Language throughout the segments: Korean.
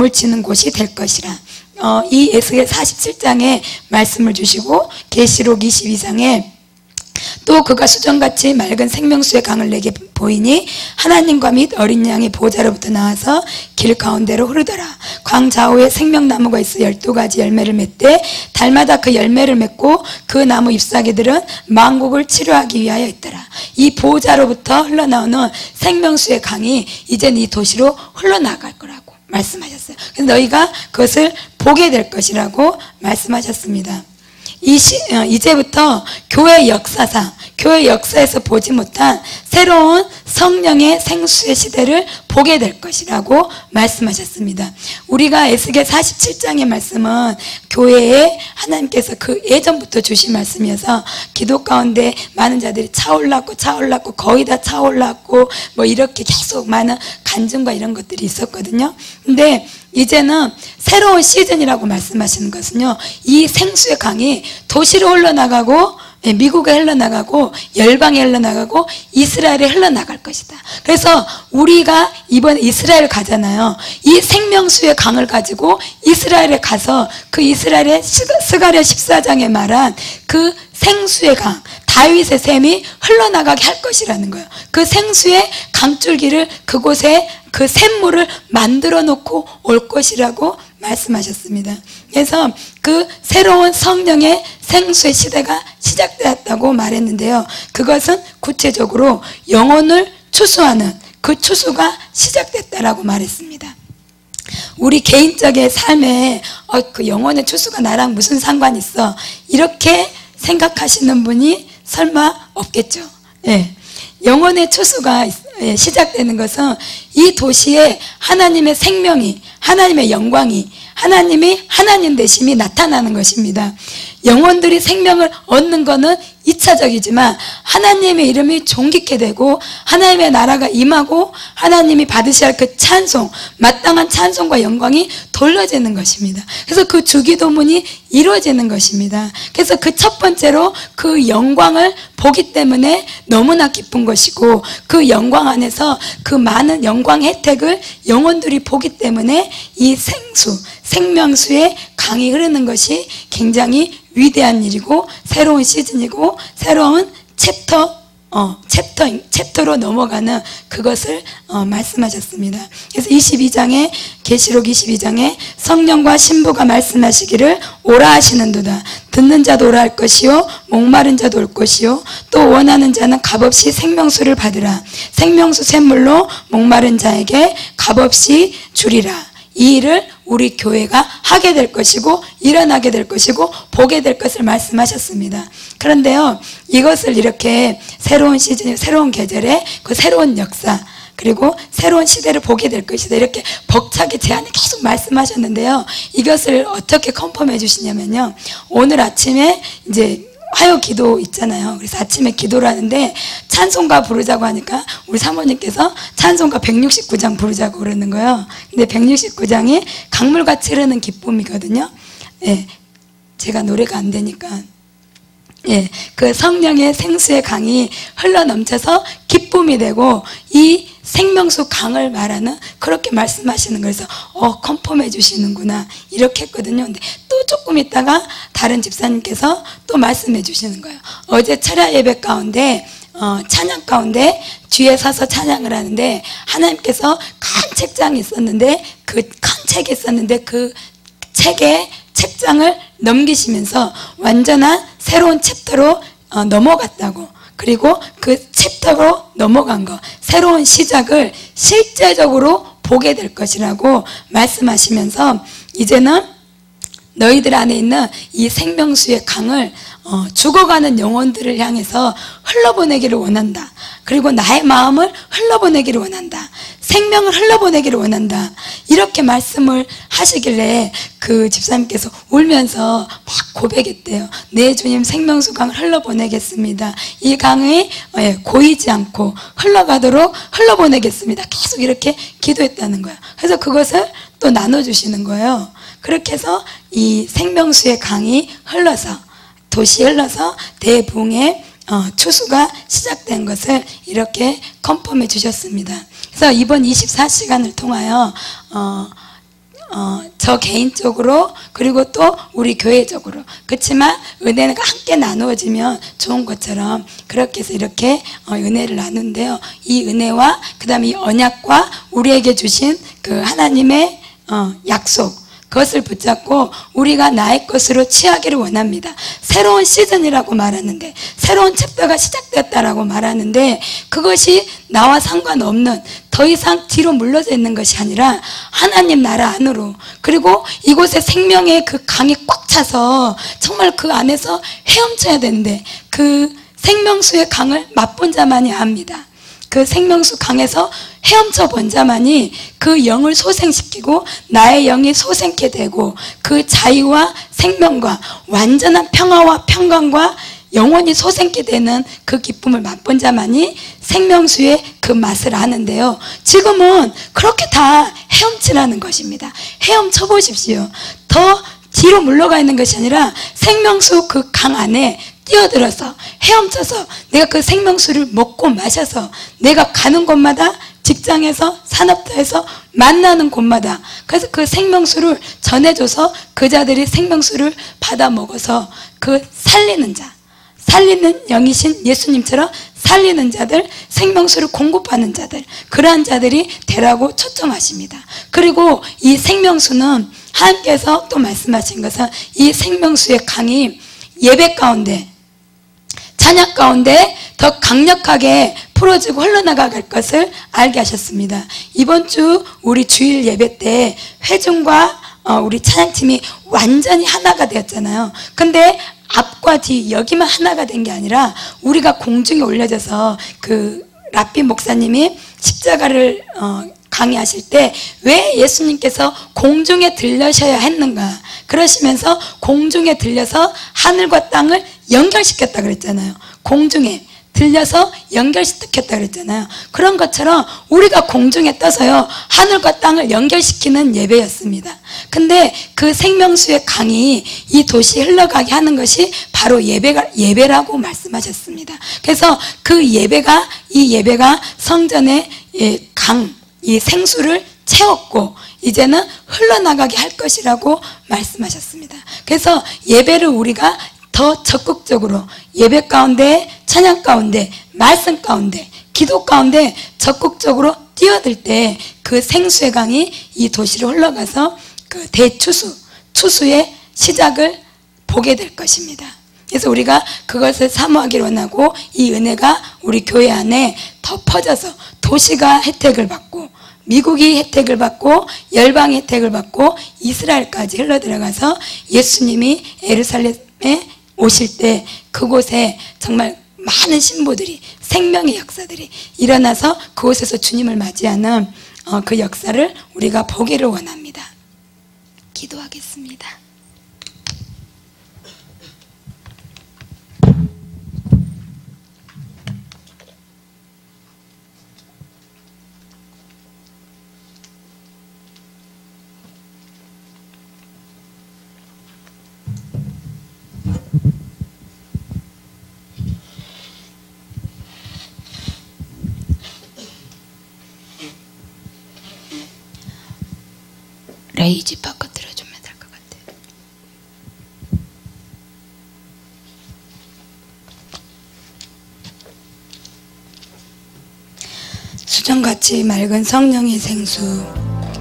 몸을 치는 곳이 될 것이라. 이 에스겔 47장에 말씀을 주시고 계시록 22장에 또 그가 수정같이 맑은 생명수의 강을 내게 보이니 하나님과 및 어린 양의 보좌로부터 나와서 길 가운데로 흐르더라. 광 좌우에 생명나무가 있어 12가지 열매를 맺되 달마다 그 열매를 맺고 그 나무 잎사귀들은 만국을 치료하기 위하여 있더라. 이 보좌로부터 흘러나오는 생명수의 강이 이제는 이 도시로 흘러나갈 거라고 말씀하셨어요. 그래서 너희가 그것을 보게 될 것이라고 말씀하셨습니다. 이제부터 교회 역사상, 교회 역사에서 보지 못한 새로운 성령의 생수의 시대를 보게 될 것이라고 말씀하셨습니다. 우리가 에스겔 47장의 말씀은 교회에 하나님께서 그 예전부터 주신 말씀이어서 기도 가운데 많은 자들이 차올랐고 거의 다 차올랐고 뭐 이렇게 계속 많은 간증과 이런 것들이 있었거든요. 근데 이제는 새로운 시즌이라고 말씀하시는 것은요, 이 생수의 강이 도시로 흘러나가고 미국에 흘러나가고 열방에 흘러나가고 이스라엘에 흘러나갈 것이다. 그래서 우리가 이번에 이스라엘 가잖아요. 이 생명수의 강을 가지고 이스라엘에 가서 그 이스라엘의 스가랴 14장에 말한 그 생수의 강, 다윗의 샘이 흘러나가게 할 것이라는 거예요. 그 생수의 강줄기를 그곳에 그 샘물을 만들어 놓고 올 것이라고 말씀하셨습니다. 그래서 그 새로운 성령의 생수의 시대가 시작되었다고 말했는데요, 그것은 구체적으로 영혼을 추수하는 그 추수가 시작됐다라고 말했습니다. 우리 개인적인 삶에 그 영혼의 추수가 나랑 무슨 상관이 있어, 이렇게 생각하시는 분이 설마 없겠죠. 예. 영혼의 추수가 시작되는 것은 이 도시에 하나님의 생명이, 하나님의 영광이, 하나님이 하나님 되심이 나타나는 것입니다. 영혼들이 생명을 얻는 것은 2차적이지만 하나님의 이름이 존귀케 되고 하나님의 나라가 임하고 하나님이 받으셔야 할 그 찬송, 마땅한 찬송과 영광이 돌려지는 것입니다. 그래서 그 주기도문이 이루어지는 것입니다. 그래서 그 첫 번째로 그 영광을 보기 때문에 너무나 기쁜 것이고, 그 영광 안에서 그 많은 영광 혜택을 영혼들이 보기 때문에 이 생명수의 강이 흐르는 것이 굉장히 위대한 일이고 새로운 시즌이고 새로운 챕터로 넘어가는 그것을 말씀하셨습니다. 그래서 22장에 계시록 22장에 성령과 신부가 말씀하시기를 오라 하시는도다. 듣는 자도 오라 할 것이요 목마른 자도 올 것이요 또 원하는 자는 값없이 생명수를 받으라. 생명수 샘물로 목마른 자에게 값없이 주리라. 이 일을 우리 교회가 하게 될 것이고 일어나게 될 것이고 보게 될 것을 말씀하셨습니다. 그런데요, 이것을 이렇게 새로운 시즌, 새로운 계절에 그 새로운 역사, 그리고 새로운 시대를 보게 될 것이다, 이렇게 벅차게 제안을 계속 말씀하셨는데요, 이것을 어떻게 컨펌해 주시냐면요, 오늘 아침에 이제 화요 기도 있잖아요. 그래서 아침에 기도를 하는데 찬송가 부르자고 하니까 우리 사모님께서 찬송가 169장 부르자고 그러는 거예요. 근데 169장이 강물같이 흐르는 기쁨이거든요. 예, 제가 노래가 안 되니까, 예, 그 성령의 생수의 강이 흘러넘쳐서 기쁨이 되고 이 생명수 강을 말하는, 그렇게 말씀하시는 거에서 컨펌해 주시는구나 이렇게 했거든요. 근데 또 조금 있다가 다른 집사님께서 또 말씀해 주시는 거예요. 어제 철야 예배 가운데 찬양 가운데 뒤에 서서 찬양을 하는데 하나님께서 큰 책장이 있었는데 그 큰 책이 있었는데 그 책에 책장을 넘기시면서 완전한 새로운 챕터로 넘어갔다고, 그리고 그 챕터로 넘어간 거, 새로운 시작을 실제적으로 보게 될 것이라고 말씀하시면서 이제는 너희들 안에 있는 이 생명수의 강을 죽어가는 영혼들을 향해서 흘러보내기를 원한다. 그리고 나의 마음을 흘러보내기를 원한다. 생명을 흘러보내기를 원한다. 이렇게 말씀을 하시길래 그 집사님께서 울면서 막 고백했대요. 네 주님, 생명수 강을 흘러보내겠습니다. 이 강이 고이지 않고 흘러가도록 흘러보내겠습니다. 계속 이렇게 기도했다는 거예요. 그래서 그것을 또 나눠주시는 거예요. 그렇게 해서 이 생명수의 강이 흘러서 도시에 흘러서 대붕의 추수가 시작된 것을 이렇게 컨펌해 주셨습니다. 그래서 이번 24시간을 통하여 저 개인적으로 그리고 또 우리 교회적으로 그렇지만 은혜가 함께 나누어지면 좋은 것처럼 그렇게 해서 이렇게 은혜를 나누는데요. 이 은혜와 그 다음에 이 언약과 우리에게 주신 그 하나님의 약속 그것을 붙잡고 우리가 나의 것으로 취하기를 원합니다. 새로운 시즌이라고 말하는데 새로운 챕터가 시작됐다라고 말하는데 그것이 나와 상관없는 더 이상 뒤로 물러져 있는 것이 아니라 하나님 나라 안으로 그리고 이곳에 생명의 그 강이 꽉 차서 정말 그 안에서 헤엄쳐야 되는데 그 생명수의 강을 맛본 자만이 압니다. 그 생명수 강에서 헤엄쳐 본 자만이 그 영을 소생시키고 나의 영이 소생케 되고 그 자유와 생명과 완전한 평화와 평강과 영원히 소생케 되는 그 기쁨을 맛본 자만이 생명수의 그 맛을 아는데요. 지금은 그렇게 다 헤엄치라는 것입니다. 헤엄쳐 보십시오. 더 뒤로 물러가 있는 것이 아니라 생명수 그 강 안에 뛰어들어서 헤엄쳐서 내가 그 생명수를 먹고 마셔서 내가 가는 곳마다 직장에서 산업터에서 만나는 곳마다 그래서 그 생명수를 전해줘서 그 자들이 생명수를 받아 먹어서 그 살리는 자 살리는 영이신 예수님처럼 살리는 자들 생명수를 공급하는 자들 그러한 자들이 되라고 초청하십니다. 그리고 이 생명수는 하나님께서 또 말씀하신 것은 이 생명수의 강이 예배 가운데 찬양 가운데 더 강력하게 풀어지고 흘러나갈 것을 알게 하셨습니다. 이번 주 우리 주일 예배 때 회중과 우리 찬양팀이 완전히 하나가 되었잖아요. 근데 앞과 뒤 여기만 하나가 된 게 아니라 우리가 공중에 올려져서 그 라삐 목사님이 십자가를 강의하실 때 왜 예수님께서 공중에 들려셔야 했는가 그러시면서 공중에 들려서 하늘과 땅을 연결시켰다 그랬잖아요. 공중에 들려서 연결시켰다 그랬잖아요. 그런 것처럼 우리가 공중에 떠서요 하늘과 땅을 연결시키는 예배였습니다. 근데 그 생명수의 강이 이 도시에 흘러가게 하는 것이 바로 예배라고 말씀하셨습니다. 그래서 그 예배가 이 예배가 성전의 강, 이 생수를 채웠고 이제는 흘러나가게 할 것이라고 말씀하셨습니다. 그래서 예배를 우리가 더 적극적으로 예배 가운데 찬양 가운데 말씀 가운데 기도 가운데 적극적으로 뛰어들 때 그 생수의 강이 이 도시로 흘러가서 그 추수의 시작을 보게 될 것입니다. 그래서 우리가 그것을 사모하기를 원하고 이 은혜가 우리 교회 안에 더 퍼져서 도시가 혜택을 받고 미국이 혜택을 받고 열방이 혜택을 받고 이스라엘까지 흘러들어가서 예수님이 예루살렘에 오실 때 그곳에 정말 많은 신부들이 생명의 역사들이 일어나서 그곳에서 주님을 맞이하는 그 역사를 우리가 보기를 원합니다. 기도하겠습니다. 레이지 바꿔 들어주면 될 것 같아요. 수정같이 맑은 성령의 생수,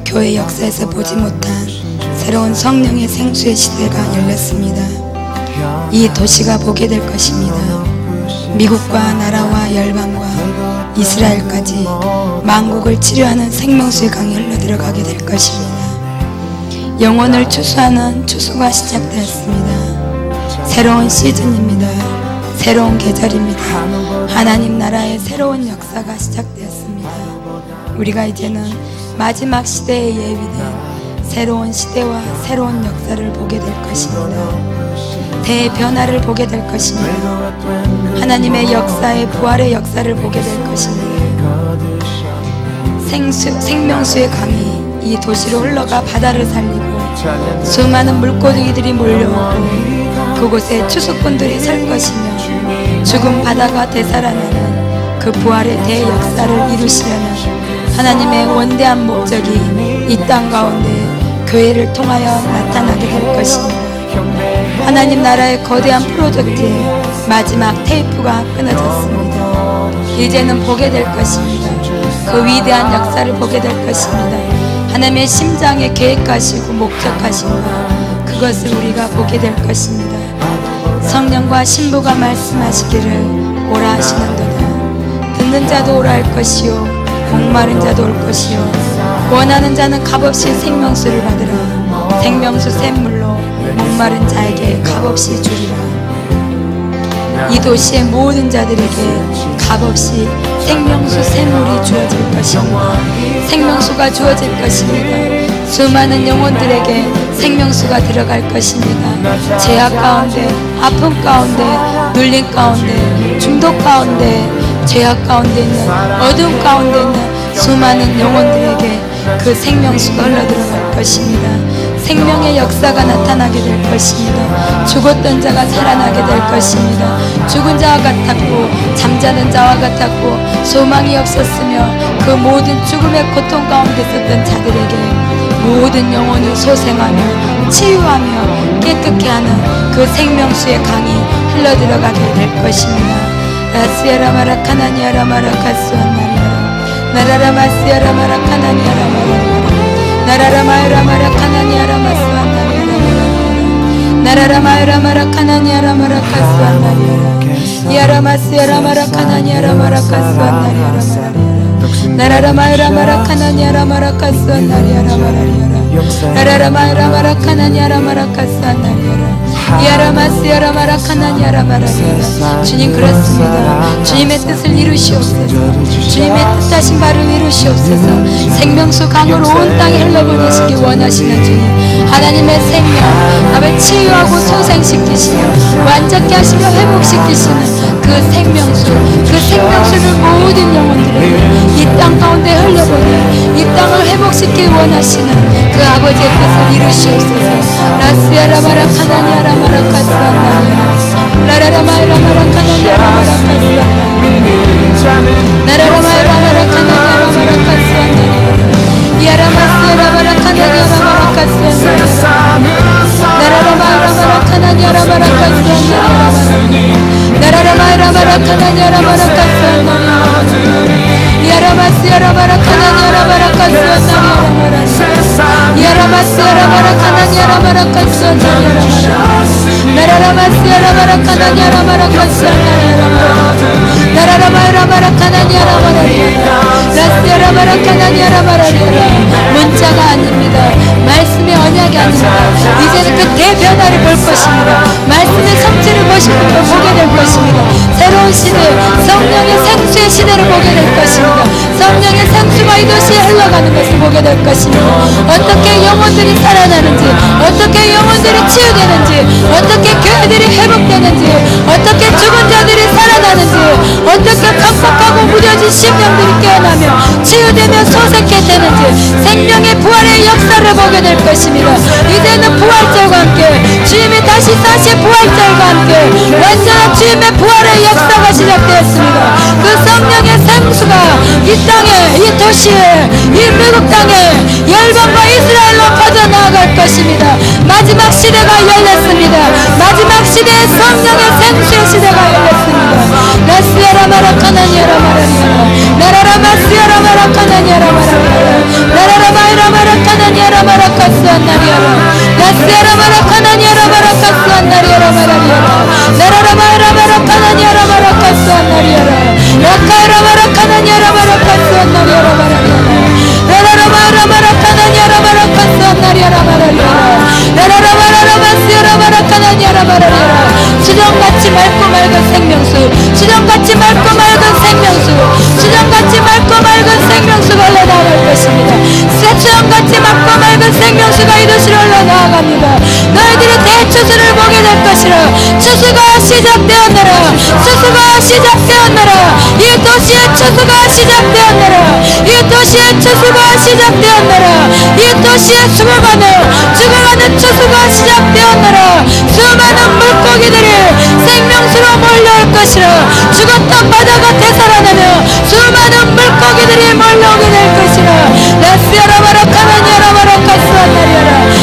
교회 역사에서 보지 못한 새로운 성령의 생수의 시대가 열렸습니다. 이 도시가 보게 될 것입니다. 미국과 나라와 열방과 이스라엘까지 만국을 치료하는 생명수의 강이 흘러들어가게 될 것입니다. 영혼을 추수하는 추수가 시작되었습니다. 새로운 시즌입니다. 새로운 계절입니다. 하나님 나라의 새로운 역사가 시작되었습니다. 우리가 이제는 마지막 시대에 예비된 새로운 시대와 새로운 역사를 보게 될 것입니다. 대변화를 보게 될 것입니다. 하나님의 역사의 부활의 역사를 보게 될 것입니다. 생명수의 강이 이 도시로 흘러가 바다를 살리고 수많은 물고기들이 몰려오고 그곳에 추수꾼들이 살 것이며 죽은 바다가 되살아나는 그 부활의 대역사를 이루시려는 하나님의 원대한 목적이 이 땅 가운데 교회를 통하여 나타나게 될 것입니다. 하나님 나라의 거대한 프로젝트의 마지막 테이프가 끊어졌습니다. 이제는 보게 될 것입니다. 그 위대한 역사를 보게 될 것입니다. 하나님의 심장에 계획하시고 목적하신 것, 그것을 우리가 보게 될 것입니다. 성령과 신부가 말씀하시기를 오라 하시는도다. 듣는 자도 오라 할 것이요 목마른 자도 올 것이요 원하는 자는 값없이 생명수를 받으라. 생명수 샘물로 목마른 자에게 값없이 주리라. 이 도시의 모든 자들에게 값없이 생명수 샘물이 주어질 것입니다. 생명수가 주어질 것입니다. 수많은 영혼들에게 생명수가 들어갈 것입니다. 죄악 가운데, 아픔 가운데, 눌림 가운데, 중독 가운데, 죄악 가운데 있는, 어둠 가운데 있는 수많은 영혼들에게 그 생명수가 흘러들어갈 것입니다. 생명의 역사가 나타나게 될 것입니다. 죽었던 자가 살아나게 될 것입니다. 죽은 자와 같았고 잠자는 자와 같았고 소망이 없었으며 그 모든 죽음의 고통 가운데 있었던 자들에게 모든 영혼을 소생하며 치유하며 깨끗게 하는 그 생명수의 강이 흘러들어가게 될 것입니다. 라스야라 마라카나니아라 마라카스완나리아라 나라라 마스야라 마라카나니아라 마라리아라 나라라 마이라 마라카나니아라 마스완나리아라 나라라 마이라 마라카나니아라 마라카스완나리아라 야라 마스야라 마라카나니아라 마라카스완나리아라 마라리아라 나라라 마이라 마라카나니아라 마라카스완나리아라 마라리아라 나라라 마이라 마라카나니아라 마라카스완나리아라 야라마스야라 마라카나니아라 마라리아라. 주님 그렇습니다. 주님의 뜻을 이루시옵소서. 주님의 뜻하신 바를 이루시옵소서. 생명수 강으로 온 땅에 흘러보내시기 원하시는 주님, 하나님의 생명 아버지 치유하고 소생시키시며 완전케 하시며 회복시키시는 그 생명수를 모든 영혼들에게 이 땅 가운데 흘려보내 이 땅을 회복시키기 원하시는 그 아버지의 뜻을 이루시옵소서. 라스야라 마라카나니아라 마라카스완나리아라 라라라 마이라 마라카나니아라 마라카스완나리아라 나라라 마이라 마라카나니아라 마라카스완나리아라 야라마스야라 마라카나니아라 마라카스완나리아라 나라라 마이라 마라카나니아라 마라카스완나리아라 나라라 마이라 마라카나니아라 마라카스완나리아라 야라마스야라 마라카나니아라 마라카스완나리아라 야라마스야라 마라카나니아라 마라카스완나리아라 나라라마스야라 마라카나니아라 마라카스완나리아라 나라라 마이라 마라카나니아라 마라리아라 라스야라 마라카나니아라 마라리아라 문자가 아닙니다. 말씀의 언약이 아닙니다. 이제는 그 대변화를 볼 것입니다. 말씀의 성질을 보게 될 것입니다. 새로운 시대, 성령의 생수의 시대를 보게 될 것입니다. 성령의 생수가 이 도시에 흘러가는 것을 보게 될 것입니다. 어떻게 영혼들이 살아나는지, 어떻게 영혼들이 치유되는지, 어떻게 교회들이 회복되는지, 어떻게 죽은 자들이 살아나는지, 어떻게 깜빡하고 무뎌진 심령들이 깨어나며 치유되며 소생케 되는지 생명의 부활의 역사를 보게 될 것입니다. 이제는 부활절과 함께 주님이 다시 사실 부활절과 함께 완전한 주님의 부활의 역사가 시작되었습니다. 그 성령의 생수가 이 땅에, 이 도시에, 이 미국 땅에 열방과 이스라엘로 퍼져나갈 것입니다. 마지막 시대가 열렸습니다. 마지막 시대에 성령의 생수의 시대가 열렸습니다. 라스야라 마라카나니아라 마라리아라 나라라 마스야라 마라카나니아라 마라리아라 나라라 마이라 마라카나니아라 마라카스완나리아라 라스야라 마라카나니아라 마라카스완나리아라 마라리아라 나라라 마이라 마라카나니아라 마라카스완나리아라 라카이라 마라카나니아라 마라카스완나리아라 마라리아라 나라라 마이라 마라카나니아라 마라카스완나리아라 마라리아라 나라라 마라라 마스야라 마라카나니아라 마라리아라 수정같이 맑고 맑은 생명수, 수정같이 맑고 맑은 생명수, 수정같이 맑고 맑은 생명수가 흘러나갈 것입니다. 수정같이 맑고 맑은 생명수가 이 도시로 흘러나갑니다. 너희들이 대추수를 보게 될 것이라. 추수가 시작되었느라, 추수가 시작되었느라, 이 도시의 추수가 시작되었느라, 이 도시의 추수가 시작되었느라, 이 도시의 죽어가는 추수가 시작되었느라. 수많은 물고기들이 생명수로 몰려올 것이라. 죽었던 바다가 되살아나며 수많은 물고기들이 몰려오게 될 것이라. 라스야라바라카나냐라바라카스나리아라.